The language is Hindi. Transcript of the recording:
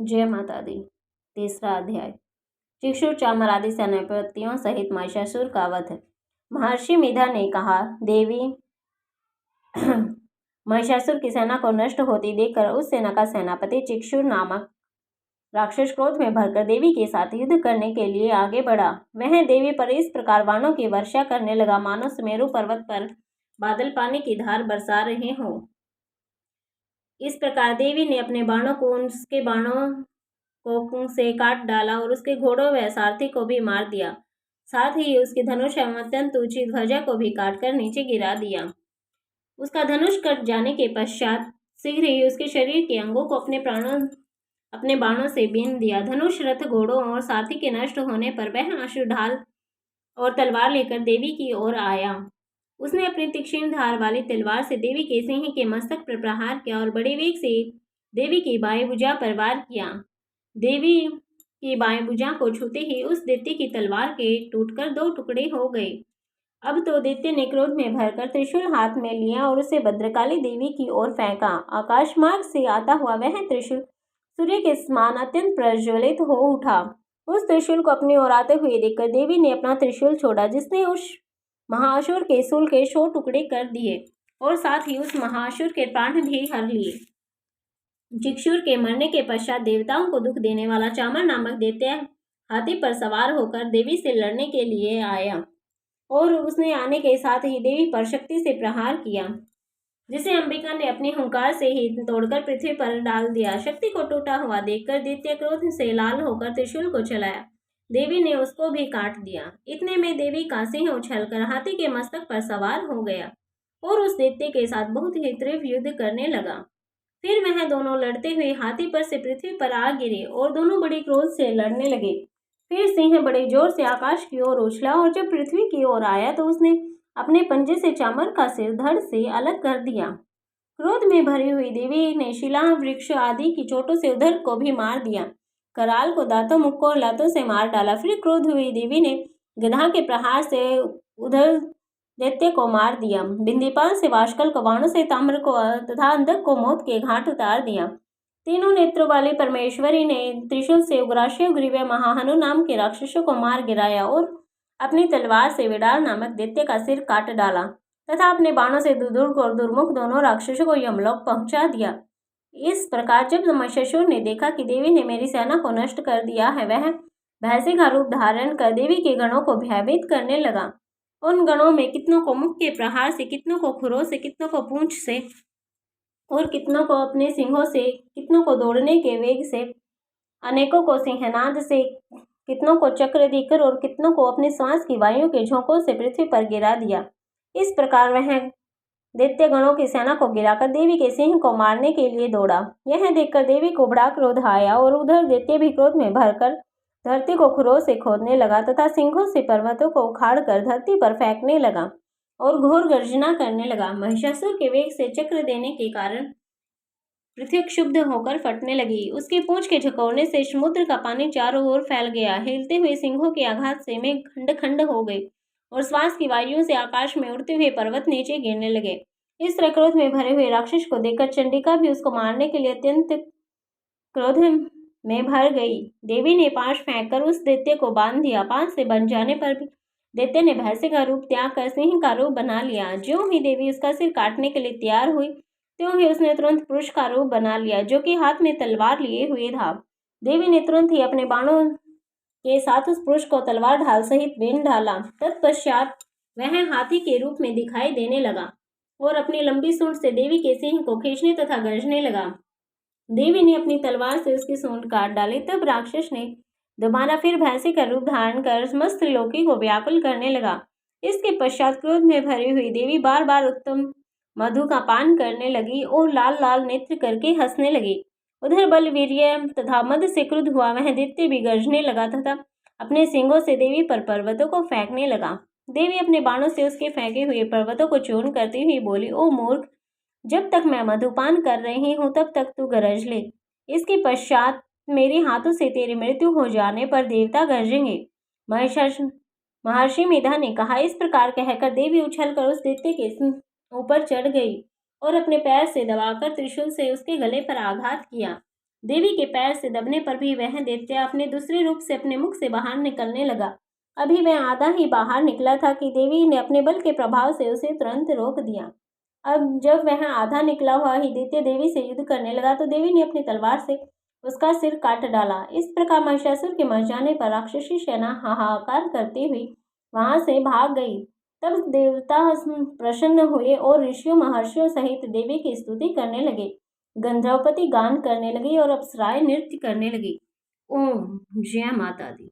जय माता दी। तीसरा अध्याय। चिक्षुर चामर आदि सेनापतियों सहित महिषासुर का वध। महर्षि मिधा ने कहा, देवी महिषासुर की सेना को नष्ट होती देखकर उस सेना का सेनापति चिक्षुर नामक राक्षस क्रोध में भरकर देवी के साथ युद्ध करने के लिए आगे बढ़ा। वह देवी पर इस प्रकार बाणों की वर्षा करने लगा मानो सुमेरु पर्वत पर बादल पानी की धार बरसा रहे हों। इस प्रकार देवी ने अपने बाणों को उसके बाणों को से काट डाला और उसके घोड़ों व सारथी को भी मार दिया। साथ ही उसकी धनुष एवं अत्यंत ऊंची ध्वजा को भी काटकर नीचे गिरा दिया। उसका धनुष कट जाने के पश्चात शीघ्र ही उसके शरीर के अंगों को अपने बाणों से बीन दिया। धनुष, रथ, घोड़ों और सारथी के नष्ट होने पर वह आशु ढाल और तलवार लेकर देवी की ओर आया। उसने अपनी तीक्ष्ण धार वाली तलवार से देवी के सिंह के मस्तक पर प्रहार किया और बड़े वेग से देवी की बाएं भुजा पर वार किया। देवी की बाएं भुजा को छूते ही उस दैत्य की तलवार के टूटकर 2 टुकड़े हो गए। अब तो दैत्य ने क्रोध में भरकर त्रिशूल हाथ में लिया और उसे भद्रकाली देवी की ओर फेंका। आकाश मार्ग से आता हुआ वह त्रिशूल सूर्य के समान अत्यंत प्रज्वलित हो उठा। उस त्रिशूल को अपनी ओर आते हुए देखकर देवी ने अपना त्रिशूल छोड़ा, जिसने उस महाअसुर के शूल के 100 टुकड़े कर दिए और साथ ही उस महाअसुर के प्राण भी हर लिए। चिक्षुर के मरने के पश्चात देवताओं को दुख देने वाला चामर नामक दैत्य हाथी पर सवार होकर देवी से लड़ने के लिए आया और उसने आने के साथ ही देवी पर शक्ति से प्रहार किया, जिसे अंबिका ने अपनी हुंकार से ही तोड़कर पृथ्वी पर डाल दिया। शक्ति को टूटा हुआ देखकर दैत्य क्रोध से लाल होकर त्रिशूल को चलाया। देवी ने उसको भी काट दिया। इतने में देवी का सिंह उछलकर हाथी के मस्तक पर सवार हो गया और उस दैत्य के साथ बहुत ही तीव्र युद्ध करने लगा। फिर वह दोनों लड़ते हुए हाथी पर से पृथ्वी पर आ गिरे और दोनों बड़े क्रोध से लड़ने लगे। फिर सिंह बड़े जोर से आकाश की ओर उछला और जब पृथ्वी की ओर आया तो उसने अपने पंजे से चामर का सिर धड़ से अलग कर दिया। क्रोध में भरी हुई देवी ने शिला, वृक्ष आदि की चोटों से उधर को भी मार दिया। कराल को दांतों, मुक्कों और लातों से मार डाला। फिर क्रोध हुई देवी ने गधा के प्रहार से उधर दैत्य को मार दिया। बिंदीपाल से वाशकल को, बाणों से ताम्र को तथा अंधक को मौत के घाट उतार दिया। तीनों नेत्रों वाली परमेश्वरी ने त्रिशूल से उग्राश्य, ग्रीव, महाहनु नाम के राक्षसों को मार गिराया और अपनी तलवार से विडाल नामक दैत्य का सिर काट डाला तथा अपने बाणों से दुर्दुर्ग और दुर्मुख दोनों राक्षसों को यमलोक पहुंचा दिया। इस प्रकार जब महिषासुर ने देखा कि देवी ने मेरी सेना को नष्ट कर दिया है, वह भैंसे का रूप धारण कर देवी के गणों को भयभीत करने लगा। उन गणों में कितनों को मुख के प्रहार से, कितनों को खुरों से, कितनों को पूंछ से और कितनों को अपने सिंहों से, कितनों को दौड़ने के वेग से, अनेकों को सिंहनाद से, कितनों को चक्र देकर और कितनों को अपने श्वास की वायु के झोंकों से पृथ्वी पर गिरा दिया। इस प्रकार वह दैत्य गणों की सेना को गिराकर देवी के सिंह को मारने के लिए दौड़ा। यह देखकर देवी को बड़ा क्रोध आया और उधर दैत्य भी क्रोध में भरकर धरती को खुरों से खोदने लगा तथा सिंहों से पर्वतों को उखाड़कर धरती पर फेंकने लगा और घोर गर्जना करने लगा। महिषासुर के वेग से चक्र देने के कारण पृथ्वी क्षुब्ध होकर फटने लगी। उसकी पूंछ के झकोरने से समुद्र का पानी चारों ओर फैल गया। हिलते हुए सिंहों के आघात से मेघ खंड खंड हो गई और श्वास की वायु से आकाश में उड़ते हुए पर्वत नीचे गिरने लगे। इस तरह क्रोध में भरे हुए राक्षस को देखकर चंडिका भी उसको मारने के लिए अत्यंत क्रोध में भर गई। देवी ने पाश फेंककर उस दैत्य को बांध दिया। पाश से बंध जाने पर भी दैत्य ने भैंसे का रूप त्याग कर सिंह का रूप बना लिया। ज्यों ही देवी उसका सिर काटने के लिए तैयार हुई, त्यों ही उसने तुरंत पुरुष का रूप बना लिया, जो कि हाथ में तलवार लिए हुए था। देवी ने तुरंत ही अपने बाणों के साथ उस पुरुष को तलवार ढाल सहित बीन डाला। तत्पश्चात वह हाथी के रूप में दिखाई देने लगा और अपनी लंबी सूंड से देवी के सिंह को खींचने तथा गरजने लगा। देवी ने अपनी तलवार से उसकी सूंड काट डाली। तब राक्षस ने दोबारा फिर भैंसे का रूप धारण कर समस्त त्रिलोकी को व्याकुल करने लगा। इसके पश्चात क्रोध में भरी हुई देवी बार बार उत्तम मधु का पान करने लगी और लाल लाल नेत्र करके हंसने लगी। उधर बल, वीर्य तथा मद से क्रुद्ध हुआ वह दैत्य भी गरजने लगा तथा अपने सिंगों से देवी पर पर्वतों को फेंकने लगा। देवी अपने बाणों से उसके फेंके हुए पर्वतों को चूर्ण करती हुई बोली, ओ मूर्ख, जब तक मैं मधुपान कर रही हूँ तब तक तू गरज ले। इसके पश्चात मेरे हाथों से तेरी मृत्यु हो जाने पर देवता गरजेंगे। महर्षि मेधा ने कहा। इस प्रकार कहकर देवी उछलकर उस दैत्य के ऊपर चढ़ गई और अपने पैर से दबाकर त्रिशूल से उसके गले पर आघात किया। देवी के पैर से दबने पर भी वह दैत्य अपने दूसरे रूप से अपने मुख से बाहर निकलने लगा। अभी वह आधा ही बाहर निकला था कि देवी ने अपने बल के प्रभाव से उसे तुरंत रोक दिया। अब जब वह आधा निकला हुआ ही दैत्य देवी से युद्ध करने लगा तो देवी ने अपनी तलवार से उसका सिर काट डाला। इस प्रकार महिषासुर के मर जाने पर राक्षसी सेना हाहाकार करती हुई वहां से भाग गई। तब देवता प्रसन्न हुए और ऋषियों महर्षियों सहित देवी की स्तुति करने लगे। गंधर्वपति गान करने लगे और अप्सराएं नृत्य करने लगी। ओम जय माता दी।